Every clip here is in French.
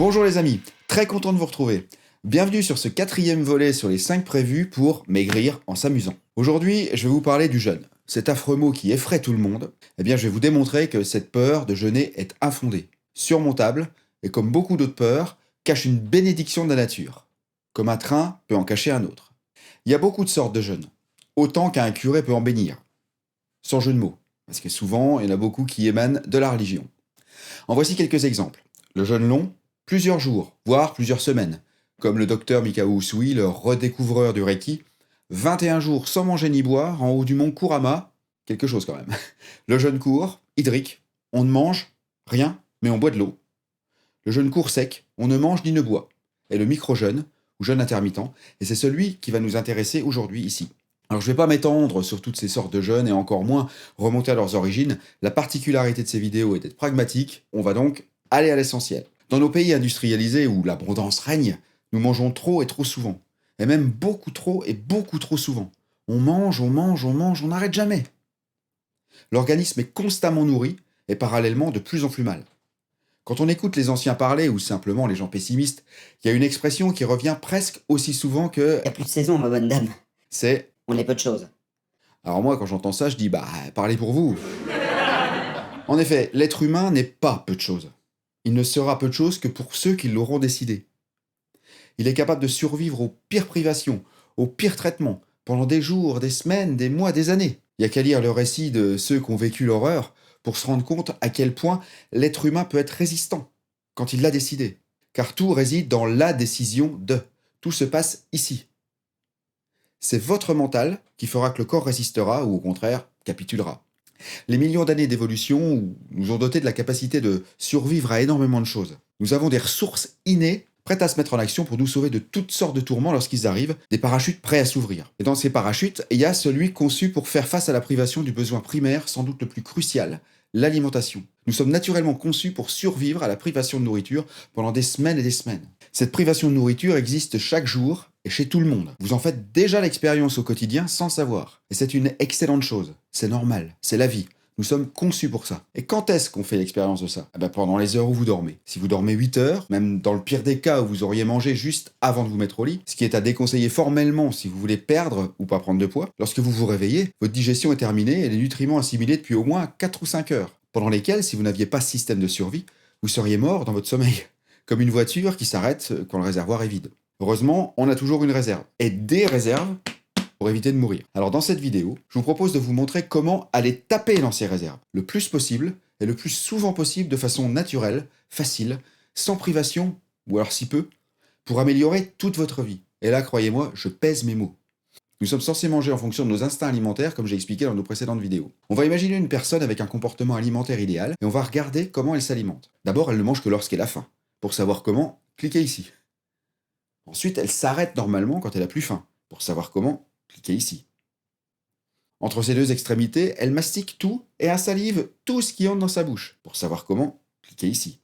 Bonjour les amis, très content de vous retrouver. Bienvenue sur ce 4e volet sur les 5 prévus pour maigrir en s'amusant. Aujourd'hui, je vais vous parler du jeûne. Cet affreux mot qui effraie tout le monde, je vais vous démontrer que cette peur de jeûner est infondée, surmontable, et comme beaucoup d'autres peurs, cache une bénédiction de la nature. Comme un train peut en cacher un autre. Il y a beaucoup de sortes de jeûnes, autant qu'un curé peut en bénir. Sans jeu de mots, parce que souvent, il y en a beaucoup qui émanent de la religion. En voici quelques exemples. Le jeûne long, plusieurs jours, voire plusieurs semaines, comme le docteur Mikao Usui, le redécouvreur du Reiki, 21 jours sans manger ni boire en haut du mont Kurama, quelque chose quand même. Le jeûne court, hydrique, on ne mange rien, mais on boit de l'eau. Le jeûne court sec, on ne mange ni ne boit. Et le micro-jeûne, ou jeûne intermittent, et c'est celui qui va nous intéresser aujourd'hui ici. Alors je ne vais pas m'étendre sur toutes ces sortes de jeûnes et encore moins remonter à leurs origines. La particularité de ces vidéos est d'être pragmatique, on va donc aller à l'essentiel. Dans nos pays industrialisés où l'abondance règne, nous mangeons trop et trop souvent. Et même beaucoup trop et beaucoup trop souvent. On mange, on n'arrête jamais. L'organisme est constamment nourri et parallèlement de plus en plus mal. Quand on écoute les anciens parler ou simplement les gens pessimistes, il y a une expression qui revient presque aussi souvent que Il n'y a plus de saison, ma bonne dame. c'est On est peu de choses. Alors moi, quand j'entends ça, je dis, parlez pour vous. En effet, l'être humain n'est pas peu de choses. Il ne sera peu de choses que pour ceux qui l'auront décidé. Il est capable de survivre aux pires privations, aux pires traitements, pendant des jours, des semaines, des mois, des années. Il n'y a qu'à lire le récit de ceux qui ont vécu l'horreur pour se rendre compte à quel point l'être humain peut être résistant quand il l'a décidé. Car tout réside dans la décision de. Tout se passe ici. C'est votre mental qui fera que le corps résistera ou au contraire capitulera. Les millions d'années d'évolution nous ont doté de la capacité de survivre à énormément de choses. Nous avons des ressources innées prêtes à se mettre en action pour nous sauver de toutes sortes de tourments lorsqu'ils arrivent, des parachutes prêts à s'ouvrir. Et dans ces parachutes, il y a celui conçu pour faire face à la privation du besoin primaire, sans doute le plus crucial, l'alimentation. Nous sommes naturellement conçus pour survivre à la privation de nourriture pendant des semaines et des semaines. Cette privation de nourriture existe chaque jour et chez tout le monde. Vous en faites déjà l'expérience au quotidien sans savoir. Et c'est une excellente chose. C'est normal. C'est la vie. Nous sommes conçus pour ça. Et quand est-ce qu'on fait l'expérience de ça ? Pendant les heures où vous dormez. Si vous dormez 8 heures, même dans le pire des cas où vous auriez mangé juste avant de vous mettre au lit, ce qui est à déconseiller formellement si vous voulez perdre ou pas prendre de poids, lorsque vous vous réveillez, votre digestion est terminée et les nutriments assimilés depuis au moins 4 ou 5 heures, pendant lesquelles, si vous n'aviez pas ce système de survie, vous seriez mort dans votre sommeil. Comme une voiture qui s'arrête quand le réservoir est vide. Heureusement, on a toujours une réserve. Et des réserves pour éviter de mourir. Alors dans cette vidéo, je vous propose de vous montrer comment aller taper dans ces réserves, le plus possible, et le plus souvent possible de façon naturelle, facile, sans privation, ou alors si peu, pour améliorer toute votre vie. Et là, croyez-moi, je pèse mes mots. Nous sommes censés manger en fonction de nos instincts alimentaires, comme j'ai expliqué dans nos précédentes vidéos. On va imaginer une personne avec un comportement alimentaire idéal, et on va regarder comment elle s'alimente. D'abord, elle ne mange que lorsqu'elle a faim. Pour savoir comment, cliquez ici. Ensuite, elle s'arrête normalement quand elle a plus faim. Pour savoir comment, cliquez ici. Entre ces deux extrémités, elle mastique tout et insalive tout ce qui entre dans sa bouche. Pour savoir comment, cliquez ici.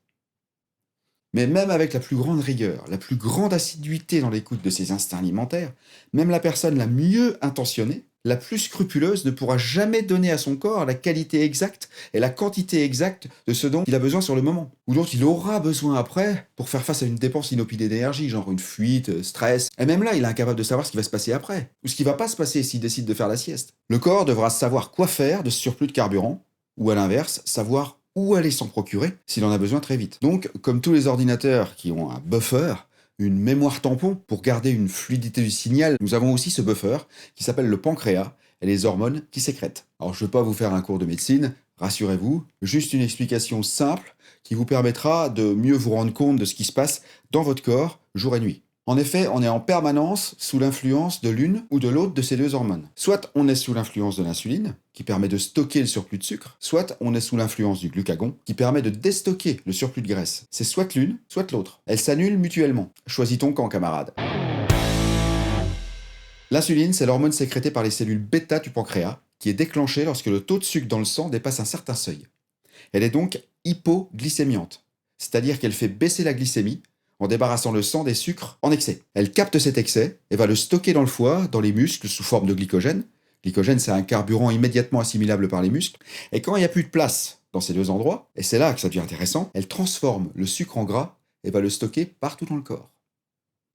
Mais même avec la plus grande rigueur, la plus grande assiduité dans l'écoute de ses instincts alimentaires, même la personne la mieux intentionnée, la plus scrupuleuse ne pourra jamais donner à son corps la qualité exacte et la quantité exacte de ce dont il a besoin sur le moment, ou dont il aura besoin après pour faire face à une dépense inopinée d'énergie, genre une fuite, stress. Et même là, il est incapable de savoir ce qui va se passer après, ou ce qui va pas se passer s'il décide de faire la sieste. Le corps devra savoir quoi faire de ce surplus de carburant, ou à l'inverse, savoir où aller s'en procurer s'il en a besoin très vite. Donc, comme tous les ordinateurs qui ont un buffer, une mémoire tampon pour garder une fluidité du signal, nous avons aussi ce buffer qui s'appelle le pancréas et les hormones qui sécrètent. Alors je ne vais pas vous faire un cours de médecine, rassurez-vous, juste une explication simple qui vous permettra de mieux vous rendre compte de ce qui se passe dans votre corps jour et nuit. En effet, on est en permanence sous l'influence de l'une ou de l'autre de ces deux hormones. Soit on est sous l'influence de l'insuline, qui permet de stocker le surplus de sucre, soit on est sous l'influence du glucagon, qui permet de déstocker le surplus de graisse. C'est soit l'une, soit l'autre. Elles s'annulent mutuellement. Choisis ton camp, camarade. L'insuline, c'est l'hormone sécrétée par les cellules bêta du pancréas, qui est déclenchée lorsque le taux de sucre dans le sang dépasse un certain seuil. Elle est donc hypoglycémiante, c'est-à-dire qu'elle fait baisser la glycémie, en débarrassant le sang des sucres en excès. Elle capte cet excès et va le stocker dans le foie, dans les muscles, sous forme de glycogène. Glycogène, c'est un carburant immédiatement assimilable par les muscles. Et quand il n'y a plus de place dans ces deux endroits, et c'est là que ça devient intéressant, elle transforme le sucre en gras et va le stocker partout dans le corps.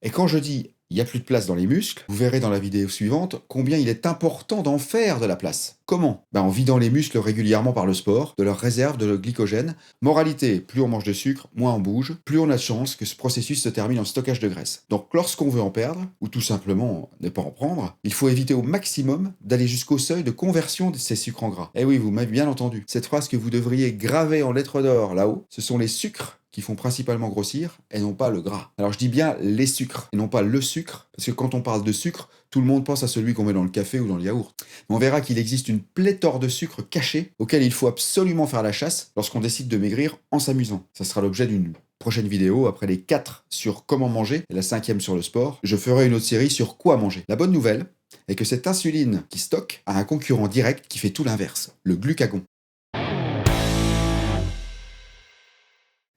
Et quand je dis il n'y a plus de place dans les muscles, vous verrez dans la vidéo suivante combien il est important d'en faire de la place. Comment? En vidant les muscles régulièrement par le sport, de leur réserve de glycogène. Moralité, plus on mange de sucre, moins on bouge, plus on a de chances que ce processus se termine en stockage de graisse. Donc lorsqu'on veut en perdre, ou tout simplement ne pas en prendre, il faut éviter au maximum d'aller jusqu'au seuil de conversion de ces sucres en gras. Eh oui, vous m'avez bien entendu. Cette phrase que vous devriez graver en lettres d'or là-haut, ce sont les sucres qui font principalement grossir, et non pas le gras. Alors je dis bien les sucres, et non pas le sucre, parce que quand on parle de sucre, tout le monde pense à celui qu'on met dans le café ou dans le yaourt. Mais on verra qu'il existe une pléthore de sucres cachés, auxquels il faut absolument faire la chasse lorsqu'on décide de maigrir en s'amusant. Ça sera l'objet d'une prochaine vidéo, après les 4 sur comment manger, et la 5e sur le sport. Je ferai une autre série sur quoi manger. La bonne nouvelle est que cette insuline qui stocke a un concurrent direct qui fait tout l'inverse, le glucagon.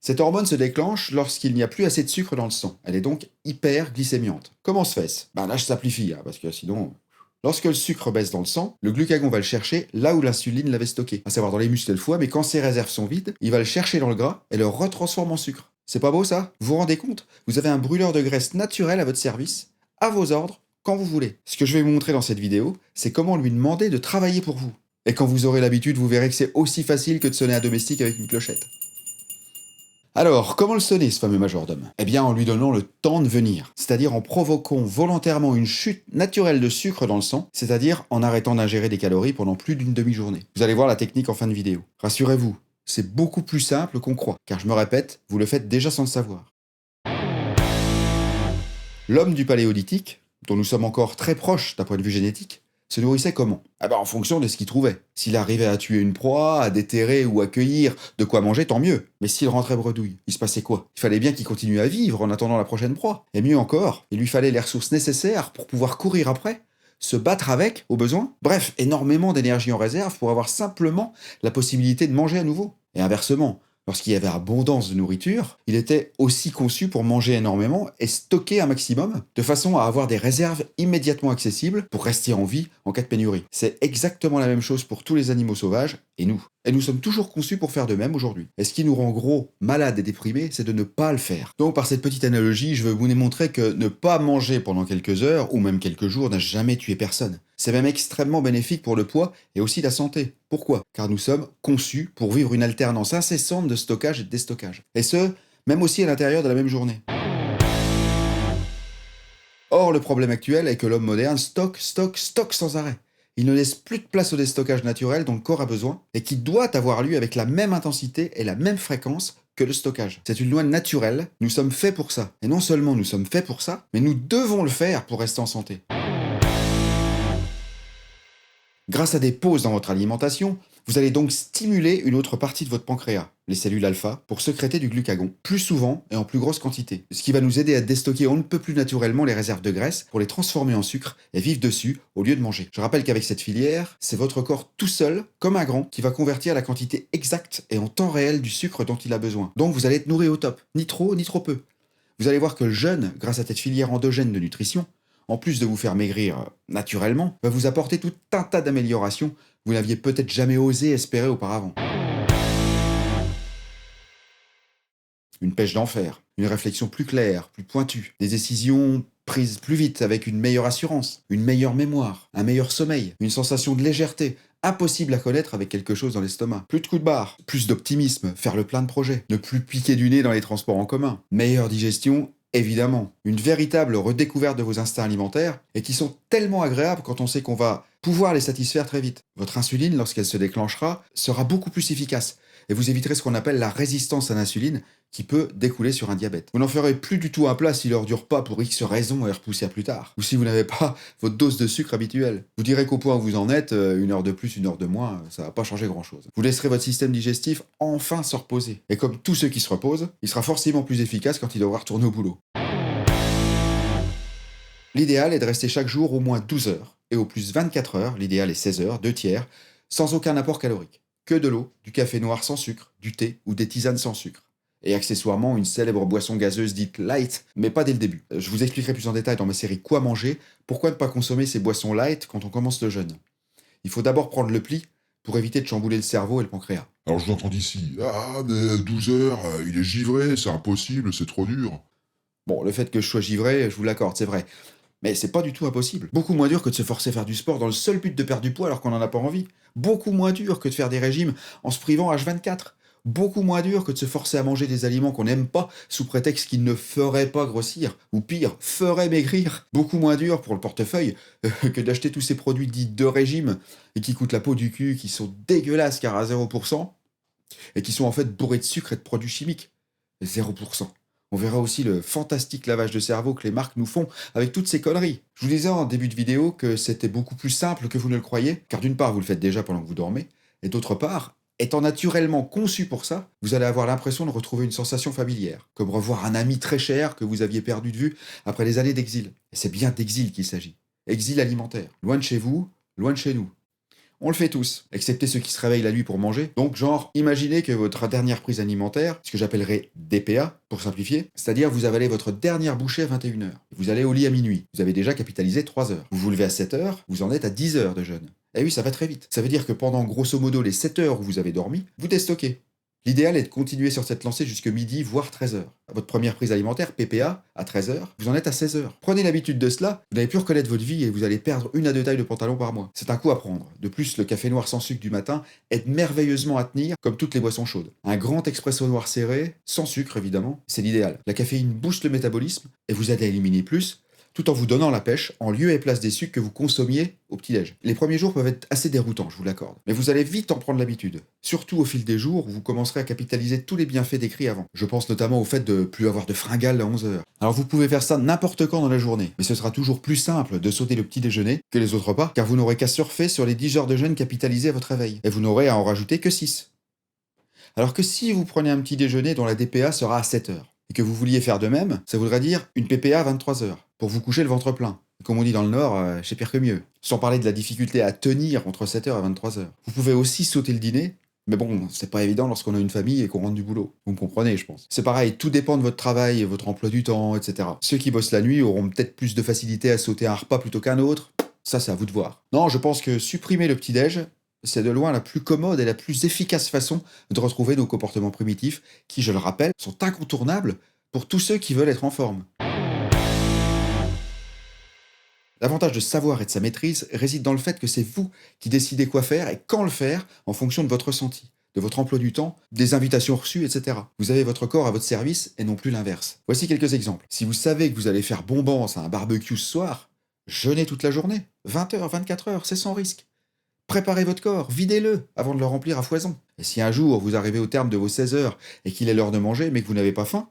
Cette hormone se déclenche lorsqu'il n'y a plus assez de sucre dans le sang. Elle est donc hyperglycémiante. Comment se fait-ce? Là je simplifie, parce que sinon... Lorsque le sucre baisse dans le sang, le glucagon va le chercher là où l'insuline l'avait stocké, à savoir dans les muscles et le foie, mais quand ses réserves sont vides, il va le chercher dans le gras et le retransforme en sucre. C'est pas beau ça? Vous vous rendez compte? Vous avez un brûleur de graisse naturel à votre service, à vos ordres, quand vous voulez. Ce que je vais vous montrer dans cette vidéo, c'est comment lui demander de travailler pour vous. Et quand vous aurez l'habitude, vous verrez que c'est aussi facile que de sonner un domestique avec une clochette. Alors, comment le sonner, ce fameux majordome? En lui donnant le temps de venir, c'est-à-dire en provoquant volontairement une chute naturelle de sucre dans le sang, c'est-à-dire en arrêtant d'ingérer des calories pendant plus d'une demi-journée. Vous allez voir la technique en fin de vidéo. Rassurez-vous, c'est beaucoup plus simple qu'on croit, car je me répète, vous le faites déjà sans le savoir. L'homme du paléolithique, dont nous sommes encore très proches d'un point de vue génétique, se nourrissait comment? En fonction de ce qu'il trouvait. S'il arrivait à tuer une proie, à déterrer ou à cueillir de quoi manger, tant mieux. Mais s'il rentrait bredouille, il se passait quoi? Il fallait bien qu'il continue à vivre en attendant la prochaine proie. Et mieux encore, il lui fallait les ressources nécessaires pour pouvoir courir après, se battre avec, au besoin. Bref, énormément d'énergie en réserve pour avoir simplement la possibilité de manger à nouveau. Et inversement, lorsqu'il y avait abondance de nourriture, il était aussi conçu pour manger énormément et stocker un maximum, de façon à avoir des réserves immédiatement accessibles pour rester en vie en cas de pénurie. C'est exactement la même chose pour tous les animaux sauvages et nous. Et nous sommes toujours conçus pour faire de même aujourd'hui. Et ce qui nous rend gros, malades et déprimés, c'est de ne pas le faire. Donc par cette petite analogie, je veux vous démontrer que ne pas manger pendant quelques heures, ou même quelques jours, n'a jamais tué personne. C'est même extrêmement bénéfique pour le poids et aussi la santé. Pourquoi? Car nous sommes conçus pour vivre une alternance incessante de stockage et de déstockage. Et ce, même aussi à l'intérieur de la même journée. Or, le problème actuel est que l'homme moderne stocke sans arrêt. Il ne laisse plus de place au déstockage naturel dont le corps a besoin et qui doit avoir lieu avec la même intensité et la même fréquence que le stockage. C'est une loi naturelle, nous sommes faits pour ça. Et non seulement nous sommes faits pour ça, mais nous devons le faire pour rester en santé. Grâce à des pauses dans votre alimentation, vous allez donc stimuler une autre partie de votre pancréas, les cellules alpha, pour sécréter du glucagon, plus souvent et en plus grosse quantité, ce qui va nous aider à déstocker on ne peut plus naturellement les réserves de graisse pour les transformer en sucre et vivre dessus au lieu de manger. Je rappelle qu'avec cette filière, c'est votre corps tout seul, comme un grand, qui va convertir la quantité exacte et en temps réel du sucre dont il a besoin. Donc vous allez être nourri au top, ni trop ni trop peu. Vous allez voir que le jeûne, grâce à cette filière endogène de nutrition, en plus de vous faire maigrir naturellement, va vous apporter tout un tas d'améliorations que vous n'aviez peut-être jamais osé espérer auparavant. Une pêche d'enfer, une réflexion plus claire, plus pointue, des décisions prises plus vite avec une meilleure assurance, une meilleure mémoire, un meilleur sommeil, une sensation de légèreté, impossible à connaître avec quelque chose dans l'estomac. Plus de coups de barre, plus d'optimisme, faire le plein de projets, ne plus piquer du nez dans les transports en commun, meilleure digestion, évidemment, une véritable redécouverte de vos instincts alimentaires et qui sont tellement agréables quand on sait qu'on va pouvoir les satisfaire très vite. Votre insuline, lorsqu'elle se déclenchera, sera beaucoup plus efficace et vous éviterez ce qu'on appelle la résistance à l'insuline qui peut découler sur un diabète. Vous n'en ferez plus du tout un plat si l'heure du repas pour X raison est repoussée à plus tard, ou si vous n'avez pas votre dose de sucre habituelle. Vous direz qu'au point où vous en êtes, une heure de plus, une heure de moins, ça va pas changer grand-chose. Vous laisserez votre système digestif enfin se reposer. Et comme tous ceux qui se reposent, il sera forcément plus efficace quand il devra retourner au boulot. L'idéal est de rester chaque jour au moins 12 heures, et au plus 24 heures, l'idéal est 16 heures, 2/3, sans aucun apport calorique. Que de l'eau, du café noir sans sucre, du thé ou des tisanes sans sucre. Et accessoirement une célèbre boisson gazeuse dite light, mais pas dès le début. Je vous expliquerai plus en détail dans ma série Quoi manger, pourquoi ne pas consommer ces boissons light quand on commence le jeûne. Il faut d'abord prendre le pli pour éviter de chambouler le cerveau et le pancréas. Alors je l'entends d'ici. Ah, mais 12 heures, il est givré, c'est impossible, c'est trop dur. Bon, le fait que je sois givré, je vous l'accorde, c'est vrai. Mais c'est pas du tout impossible. Beaucoup moins dur que de se forcer à faire du sport dans le seul but de perdre du poids alors qu'on n'en a pas envie. Beaucoup moins dur que de faire des régimes en se privant H24. Beaucoup moins dur que de se forcer à manger des aliments qu'on n'aime pas sous prétexte qu'ils ne feraient pas grossir, ou pire, feraient maigrir. Beaucoup moins dur pour le portefeuille que d'acheter tous ces produits dits de régime et qui coûtent la peau du cul, qui sont dégueulasses car à 0%, et qui sont en fait bourrés de sucre et de produits chimiques. 0%. On verra aussi le fantastique lavage de cerveau que les marques nous font avec toutes ces conneries. Je vous disais en début de vidéo que c'était beaucoup plus simple que vous ne le croyez, car d'une part vous le faites déjà pendant que vous dormez, et d'autre part, étant naturellement conçu pour ça, vous allez avoir l'impression de retrouver une sensation familière, comme revoir un ami très cher que vous aviez perdu de vue après des années d'exil. Et c'est bien d'exil qu'il s'agit. Exil alimentaire. Loin de chez vous, loin de chez nous. On le fait tous, excepté ceux qui se réveillent la nuit pour manger. Donc, genre, imaginez que votre dernière prise alimentaire, ce que j'appellerais DPA, pour simplifier, c'est-à-dire vous avalez votre dernière bouchée à 21h. Vous allez au lit à minuit. Vous avez déjà capitalisé 3 heures. Vous vous levez à 7 heures, vous en êtes à 10 heures de jeûne. Eh oui, ça va très vite. Ça veut dire que pendant grosso modo les 7 heures où vous avez dormi, vous déstockez. L'idéal est de continuer sur cette lancée jusque midi, voire 13h. Votre première prise alimentaire, PPA, à 13h, vous en êtes à 16h. Prenez l'habitude de cela, vous n'allez plus reconnaître votre vie et vous allez perdre 1 à 2 tailles de pantalon par mois. C'est un coup à prendre. De plus, le café noir sans sucre du matin aide merveilleusement à tenir, comme toutes les boissons chaudes. Un grand expresso noir serré, sans sucre évidemment, c'est l'idéal. La caféine booste le métabolisme et vous aide à éliminer plus, tout en vous donnant la pêche en lieu et place des sucres que vous consommiez au petit-déj. Les premiers jours peuvent être assez déroutants, je vous l'accorde, mais vous allez vite en prendre l'habitude. Surtout au fil des jours où vous commencerez à capitaliser tous les bienfaits décrits avant. Je pense notamment au fait de plus avoir de fringales à 11h. Alors vous pouvez faire ça n'importe quand dans la journée, mais ce sera toujours plus simple de sauter le petit déjeuner que les autres repas, car vous n'aurez qu'à surfer sur les 10 heures de jeûne capitalisées à votre réveil, et vous n'aurez à en rajouter que 6. Alors que si vous prenez un petit déjeuner dont la DPA sera à 7h, et que vous vouliez faire de même, ça voudrait dire une PPA à 23h, pour vous coucher le ventre plein. Et comme on dit dans le Nord, c'est pire que mieux. Sans parler de la difficulté à tenir entre 7h et 23h. Vous pouvez aussi sauter le dîner, mais bon, c'est pas évident lorsqu'on a une famille et qu'on rentre du boulot. Vous me comprenez, je pense. C'est pareil, tout dépend de votre travail, votre emploi du temps, etc. Ceux qui bossent la nuit auront peut-être plus de facilité à sauter un repas plutôt qu'un autre. Ça, c'est à vous de voir. Non, je pense que supprimer le petit-déj, c'est de loin la plus commode et la plus efficace façon de retrouver nos comportements primitifs, qui, je le rappelle, sont incontournables pour tous ceux qui veulent être en forme. L'avantage de savoir et de sa maîtrise réside dans le fait que c'est vous qui décidez quoi faire et quand le faire en fonction de votre ressenti, de votre emploi du temps, des invitations reçues, etc. Vous avez votre corps à votre service et non plus l'inverse. Voici quelques exemples. Si vous savez que vous allez faire bombance à un barbecue ce soir, jeûnez toute la journée. 20h, 24h, c'est sans risque. Préparez votre corps, videz-le avant de le remplir à foison. Et si un jour vous arrivez au terme de vos 16 heures et qu'il est l'heure de manger mais que vous n'avez pas faim,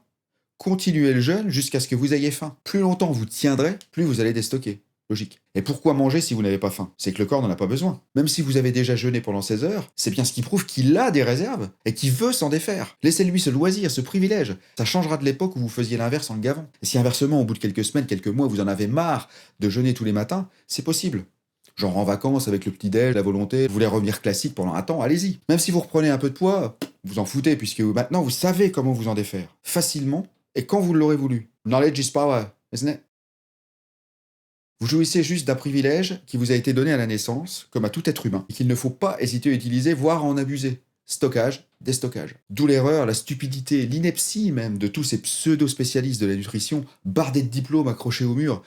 continuez le jeûne jusqu'à ce que vous ayez faim. Plus longtemps vous tiendrez, plus vous allez déstocker. Logique. Et pourquoi manger si vous n'avez pas faim? C'est que le corps n'en a pas besoin. Même si vous avez déjà jeûné pendant 16 heures, c'est bien ce qui prouve qu'il a des réserves et qu'il veut s'en défaire. Laissez-lui ce loisir, ce privilège. Ça changera de l'époque où vous faisiez l'inverse en le gavant. Et si inversement, au bout de quelques semaines, quelques mois, vous en avez marre de jeûner tous les matins, c'est possible. Genre en vacances avec le petit-déj, la volonté, vous voulez revenir classique pendant un temps, allez-y. Même si vous reprenez un peu de poids, vous en foutez puisque maintenant vous savez comment vous en défaire. Facilement et quand vous l'aurez voulu. Knowledge is power, isn't it? Vous jouissez juste d'un privilège qui vous a été donné à la naissance, comme à tout être humain, et qu'il ne faut pas hésiter à utiliser, voire à en abuser. Stockage, déstockage. D'où l'erreur, la stupidité, l'ineptie même de tous ces pseudo-spécialistes de la nutrition, bardés de diplômes accrochés au mur,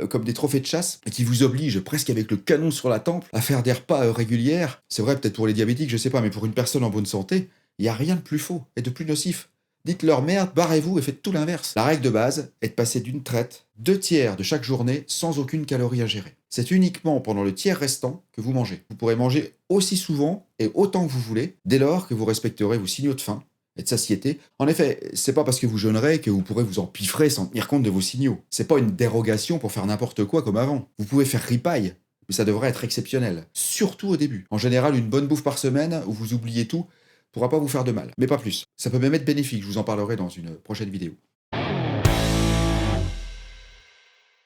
comme des trophées de chasse, et qui vous obligent, presque avec le canon sur la tempe, à faire des repas à heure régulière. C'est vrai peut-être pour les diabétiques, je sais pas, mais pour une personne en bonne santé, il n'y a rien de plus faux et de plus nocif. Dites-leur merde, barrez-vous et faites tout l'inverse. La règle de base est de passer d'une traite 2/3 de chaque journée sans aucune calorie à gérer. C'est uniquement pendant le tiers restant que vous mangez. Vous pourrez manger aussi souvent et autant que vous voulez, dès lors que vous respecterez vos signaux de faim et de satiété. En effet, c'est pas parce que vous jeûnerez que vous pourrez vous empiffrer sans tenir compte de vos signaux. C'est pas une dérogation pour faire n'importe quoi comme avant. Vous pouvez faire ripaille, mais ça devrait être exceptionnel. Surtout au début. En général, une bonne bouffe par semaine où vous oubliez tout pourra pas vous faire de mal, mais pas plus. Ça peut même être bénéfique, je vous en parlerai dans une prochaine vidéo.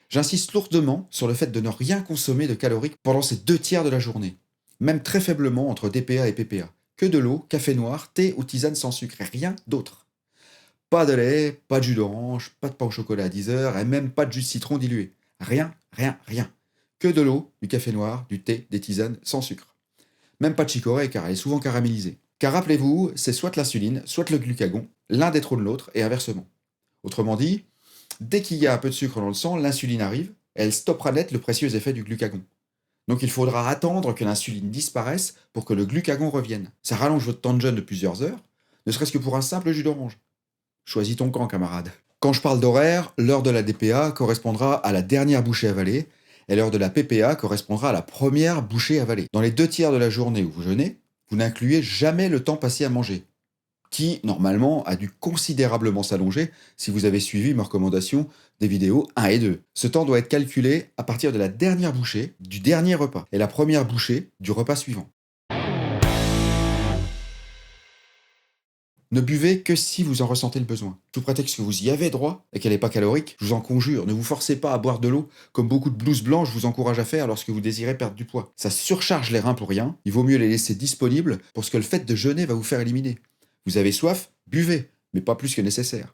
J'insiste lourdement sur le fait de ne rien consommer de calorique pendant ces 2/3 de la journée, même très faiblement entre DPA et PPA. Que de l'eau, café noir, thé ou tisane sans sucre et rien d'autre. Pas de lait, pas de jus d'orange, pas de pain au chocolat à 10 heures et même pas de jus de citron dilué. Rien, rien, rien. Que de l'eau, du café noir, du thé, des tisanes sans sucre. Même pas de chicorée car elle est souvent caramélisée. Car rappelez-vous, c'est soit l'insuline, soit le glucagon, l'un détrône l'autre et inversement. Autrement dit, dès qu'il y a un peu de sucre dans le sang, l'insuline arrive, et elle stoppera net le précieux effet du glucagon. Donc il faudra attendre que l'insuline disparaisse pour que le glucagon revienne. Ça rallonge votre temps de jeûne de plusieurs heures, ne serait-ce que pour un simple jus d'orange. Choisis ton camp, camarade. Quand je parle d'horaire, l'heure de la DPA correspondra à la dernière bouchée avalée, et l'heure de la PPA correspondra à la première bouchée avalée. Dans les 2 tiers de la journée où vous jeûnez, vous n'incluez jamais le temps passé à manger, qui, normalement, a dû considérablement s'allonger si vous avez suivi mes recommandations des vidéos 1 et 2. Ce temps doit être calculé à partir de la dernière bouchée du dernier repas, et la première bouchée du repas suivant. Ne buvez que si vous en ressentez le besoin. Sous prétexte que vous y avez droit et qu'elle n'est pas calorique, je vous en conjure, ne vous forcez pas à boire de l'eau comme beaucoup de blouses blanches vous encouragent à faire lorsque vous désirez perdre du poids. Ça surcharge les reins pour rien, il vaut mieux les laisser disponibles pour ce que le fait de jeûner va vous faire éliminer. Vous avez soif, buvez, mais pas plus que nécessaire.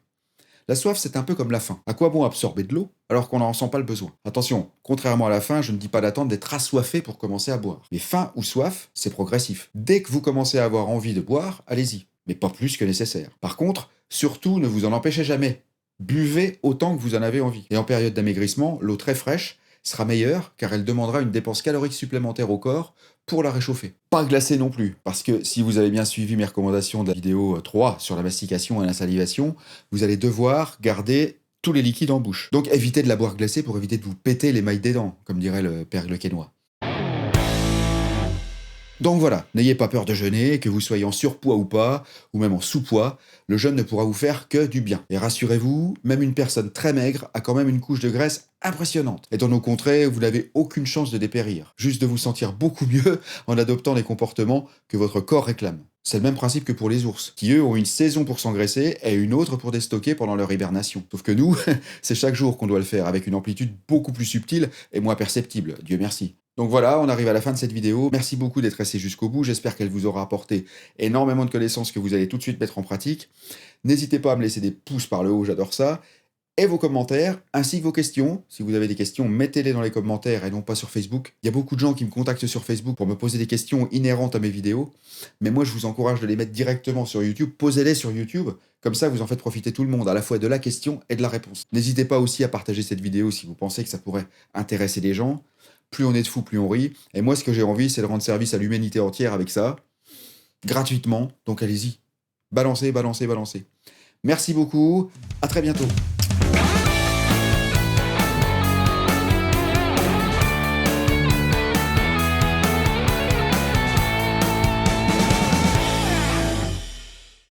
La soif, c'est un peu comme la faim. À quoi bon absorber de l'eau alors qu'on n'en ressent pas le besoin? Attention, contrairement à la faim, je ne dis pas d'attendre d'être assoiffé pour commencer à boire. Mais faim ou soif, c'est progressif. Dès que vous commencez à avoir envie de boire, allez-y, mais pas plus que nécessaire. Par contre, surtout, ne vous en empêchez jamais. Buvez autant que vous en avez envie. Et en période d'amaigrissement, l'eau très fraîche sera meilleure car elle demandera une dépense calorique supplémentaire au corps pour la réchauffer. Pas glacée non plus, parce que si vous avez bien suivi mes recommandations de la vidéo 3 sur la mastication et la salivation, vous allez devoir garder tous les liquides en bouche. Donc évitez de la boire glacée pour éviter de vous péter les mailles des dents, comme dirait le père Lequesnois. Donc voilà, n'ayez pas peur de jeûner, que vous soyez en surpoids ou pas, ou même en sous-poids, le jeûne ne pourra vous faire que du bien. Et rassurez-vous, même une personne très maigre a quand même une couche de graisse impressionnante. Et dans nos contrées, vous n'avez aucune chance de dépérir, juste de vous sentir beaucoup mieux en adoptant les comportements que votre corps réclame. C'est le même principe que pour les ours, qui eux ont une saison pour s'engraisser et une autre pour déstocker pendant leur hibernation. Sauf que nous, c'est chaque jour qu'on doit le faire, avec une amplitude beaucoup plus subtile et moins perceptible, Dieu merci. Donc voilà, on arrive à la fin de cette vidéo. Merci beaucoup d'être resté jusqu'au bout. J'espère qu'elle vous aura apporté énormément de connaissances que vous allez tout de suite mettre en pratique. N'hésitez pas à me laisser des pouces par le haut, j'adore ça. Et vos commentaires, ainsi que vos questions. Si vous avez des questions, mettez-les dans les commentaires et non pas sur Facebook. Il y a beaucoup de gens qui me contactent sur Facebook pour me poser des questions inhérentes à mes vidéos. Mais moi, je vous encourage de les mettre directement sur YouTube. Posez-les sur YouTube. Comme ça, vous en faites profiter tout le monde, à la fois de la question et de la réponse. N'hésitez pas aussi à partager cette vidéo si vous pensez que ça pourrait intéresser des gens. Plus on est de fous, plus on rit. Et moi, ce que j'ai envie, c'est de rendre service à l'humanité entière avec ça, gratuitement. Donc allez-y, balancez, balancez, balancez. Merci beaucoup, à très bientôt.